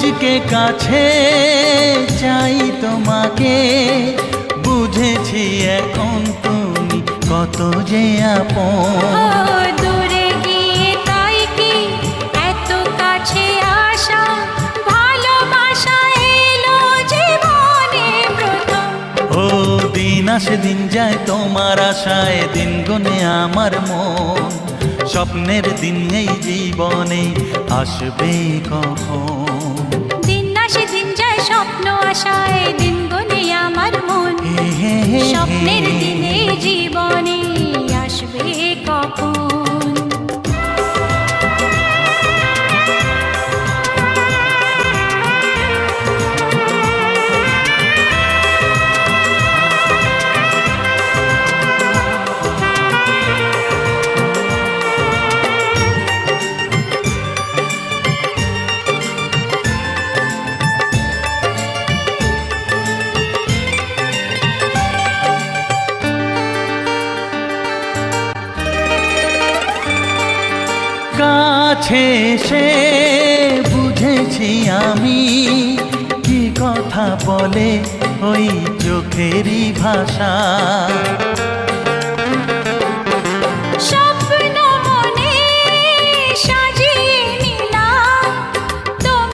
আজকে কাছে চাই তোমাকে, বুঝেছি এখন তুমি কত যে আপন। দূরে গিয়ে তাই কি এত কাছে আসা, ভালোবাসা এলো জীবনে প্রথম। ও দিন আসে দিন যায় তোমার আশায়, দিন গুনে আমার মন। স্বপ্নের দিন এই জীবনে আসবে কখন? দিন আসে দিন যায় স্বপ্ন আশায়, দিন গুনে আমার মন। স্বপ্নের দিনে জীবনে আসবে কখন? কাছে এসে বুঝেছি আমি কি কথা বলে ওই চোখেরই ভাষা।